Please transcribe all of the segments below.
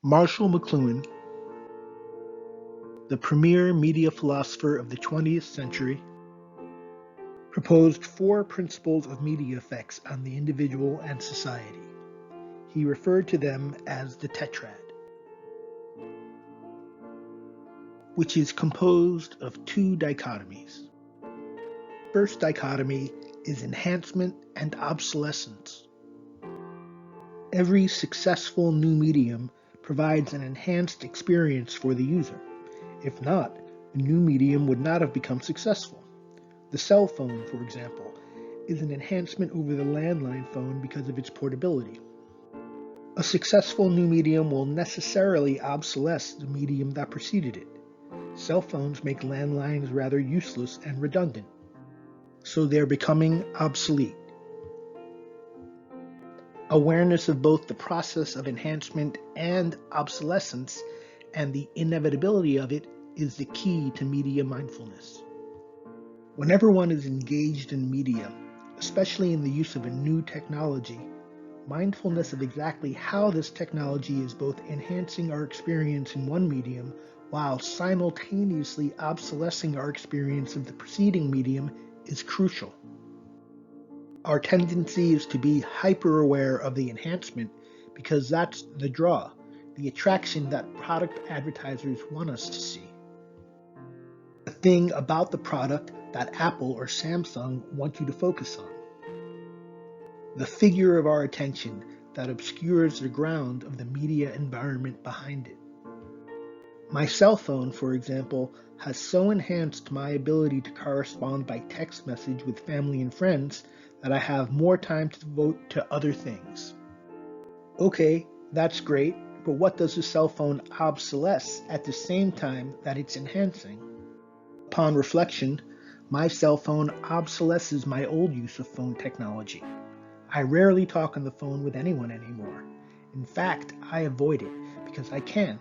Marshall Mcluhan, the premier media philosopher of the 20th century, proposed four principles of media effects on the individual and society. He referred to them as the Tetrad, which is composed of two dichotomies. First dichotomy is enhancement and obsolescence. Every successful new medium provides an enhanced experience for the user. If not, the new medium would not have become successful. The cell phone, for example, is an enhancement over the landline phone because of its portability. A successful new medium will necessarily obsolesce the medium that preceded it. Cell phones make landlines rather useless and redundant, so they're becoming obsolete. Awareness of both the process of enhancement and obsolescence and the inevitability of it is the key to media mindfulness. Whenever one is engaged in media, especially in the use of a new technology, mindfulness of exactly how this technology is both enhancing our experience in one medium while simultaneously obsolescing our experience of the preceding medium is crucial. Our tendency is to be hyper-aware of the enhancement because that's the draw, the attraction that product advertisers want us to see. The thing about the product that Apple or Samsung want you to focus on. The figure of our attention that obscures the ground of the media environment behind it. My cell phone, for example, has so enhanced my ability to correspond by text message with family and friends that I have more time to devote to other things. Okay, that's great, but what does the cell phone obsolesce at the same time that it's enhancing? Upon reflection, my cell phone obsolesces my old use of phone technology. I rarely talk on the phone with anyone anymore. In fact, I avoid it because I can.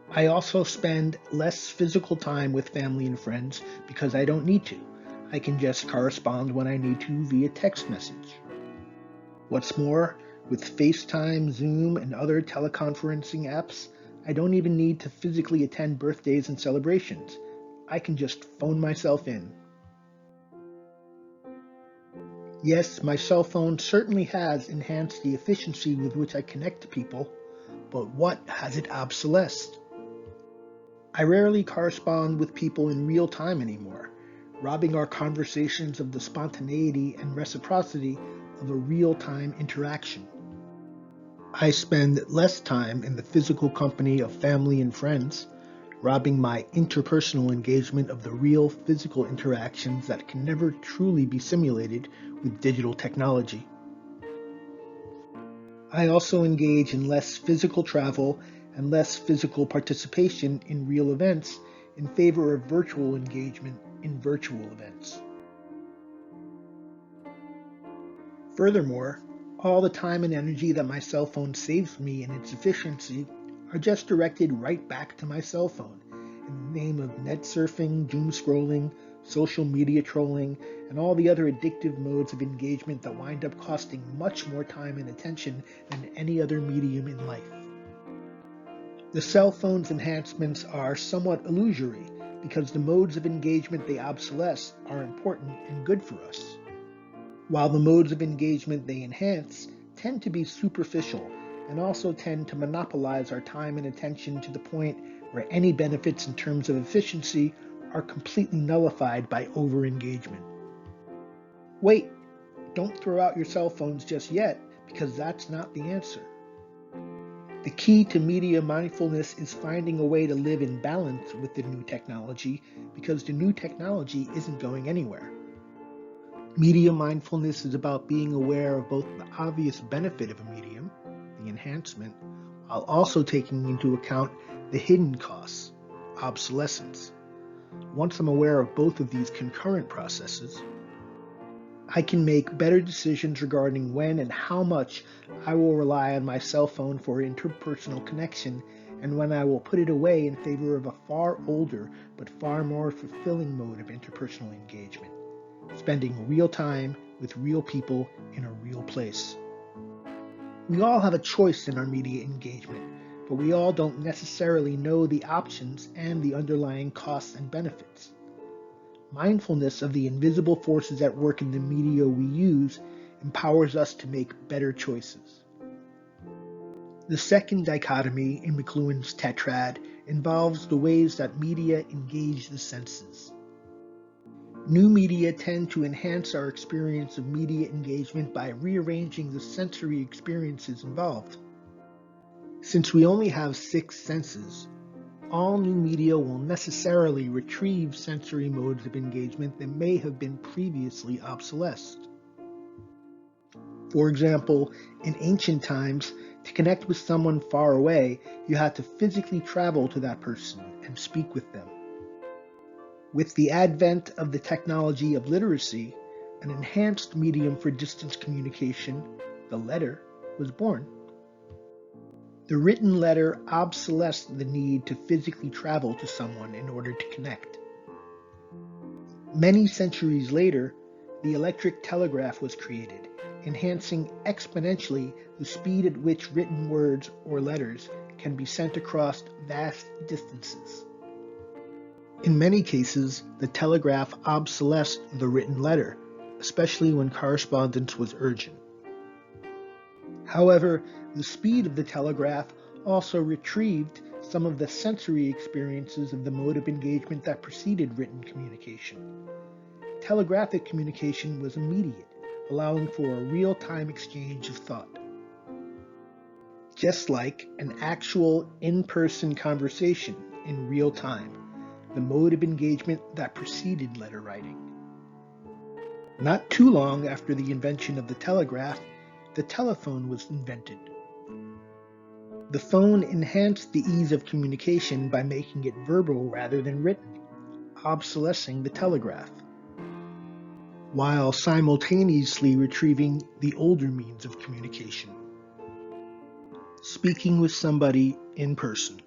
I also spend less physical time with family and friends because I don't need to. I can just correspond when I need to via text message. What's more, with FaceTime, Zoom, and other teleconferencing apps, I don't even need to physically attend birthdays and celebrations. I can just phone myself in. Yes, my cell phone certainly has enhanced the efficiency with which I connect to people, but what has it obsolesced? I rarely correspond with people in real time anymore, robbing our conversations of the spontaneity and reciprocity of a real-time interaction. I spend less time in the physical company of family and friends, robbing my interpersonal engagement of the real physical interactions that can never truly be simulated with digital technology. I also engage in less physical travel and less physical participation in real events in favor of virtual engagement in virtual events. Furthermore, all the time and energy that my cell phone saves me in its efficiency are just directed right back to my cell phone in the name of net surfing, doom scrolling, social media trolling, and all the other addictive modes of engagement that wind up costing much more time and attention than any other medium in life. The cell phone's enhancements are somewhat illusory because the modes of engagement they obsolesce are important and good for us, while the modes of engagement they enhance tend to be superficial and also tend to monopolize our time and attention to the point where any benefits in terms of efficiency are completely nullified by over-engagement. Wait, don't throw out your cell phones just yet, because that's not the answer. The key to media mindfulness is finding a way to live in balance with the new technology, because the new technology isn't going anywhere. Media mindfulness is about being aware of both the obvious benefit of a medium, the enhancement, while also taking into account the hidden costs, obsolescence. Once I'm aware of both of these concurrent processes, I can make better decisions regarding when and how much I will rely on my cell phone for interpersonal connection and when I will put it away in favor of a far older but far more fulfilling mode of interpersonal engagement, spending real time with real people in a real place. We all have a choice in our media engagement, but we all don't necessarily know the options and the underlying costs and benefits. Mindfulness of the invisible forces at work in the media we use empowers us to make better choices. The second dichotomy in Mcluhan's Tetrad involves the ways that media engage the senses. New media tend to enhance our experience of media engagement by rearranging the sensory experiences involved. Since we only have 6 senses, all new media will necessarily retrieve sensory modes of engagement that may have been previously obsolesced. For example, in ancient times, to connect with someone far away, you had to physically travel to that person and speak with them. With the advent of the technology of literacy, an enhanced medium for distance communication, the letter, was born. The written letter obsolesced the need to physically travel to someone in order to connect. Many centuries later, the electric telegraph was created, enhancing exponentially the speed at which written words or letters can be sent across vast distances. In many cases, the telegraph obsolesced the written letter, especially when correspondence was urgent. However, the speed of the telegraph also retrieved some of the sensory experiences of the mode of engagement that preceded written communication. Telegraphic communication was immediate, allowing for a real-time exchange of thought. Just like an actual in-person conversation in real time, the mode of engagement that preceded letter writing. Not too long after the invention of the telegraph, the telephone was invented. The phone enhanced the ease of communication by making it verbal rather than written, obsolescing the telegraph, while simultaneously retrieving the older means of communication. Speaking with somebody in person,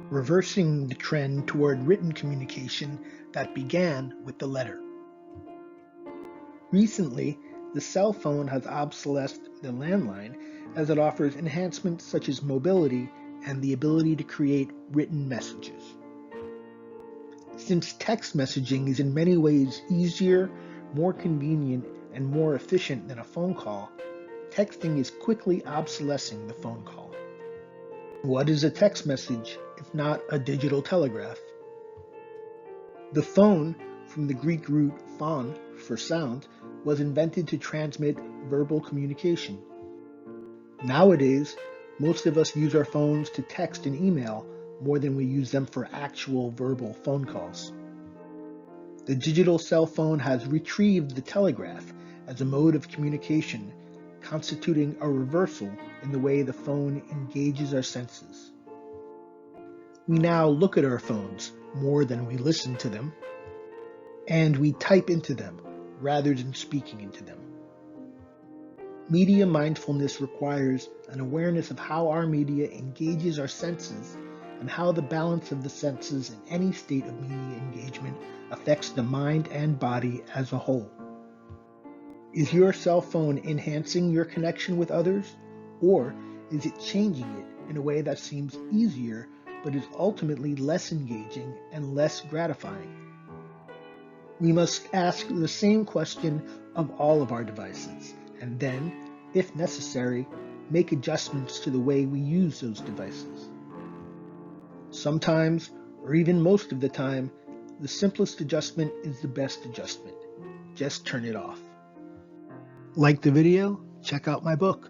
reversing the trend toward written communication that began with the letter. Recently, the cell phone has obsolesced the landline as it offers enhancements such as mobility and the ability to create written messages. Since text messaging is in many ways easier, more convenient, and more efficient than a phone call, texting is quickly obsolescing the phone call. What is a text message if not a digital telegraph? The phone, from the Greek root phon, for sound, was invented to transmit verbal communication. Nowadays, most of us use our phones to text and email more than we use them for actual verbal phone calls. The digital cell phone has retrieved the telegraph as a mode of communication, constituting a reversal in the way the phone engages our senses. We now look at our phones more than we listen to them, and we type into them rather than speaking into them. Media mindfulness requires an awareness of how our media engages our senses and how the balance of the senses in any state of media engagement affects the mind and body as a whole. Is your cell phone enhancing your connection with others, or is it changing it in a way that seems easier but is ultimately less engaging and less gratifying? We must ask the same question of all of our devices, and then, if necessary, make adjustments to the way we use those devices. Sometimes, or even most of the time, the simplest adjustment is the best adjustment. Just turn it off. Like the video? Check out my book.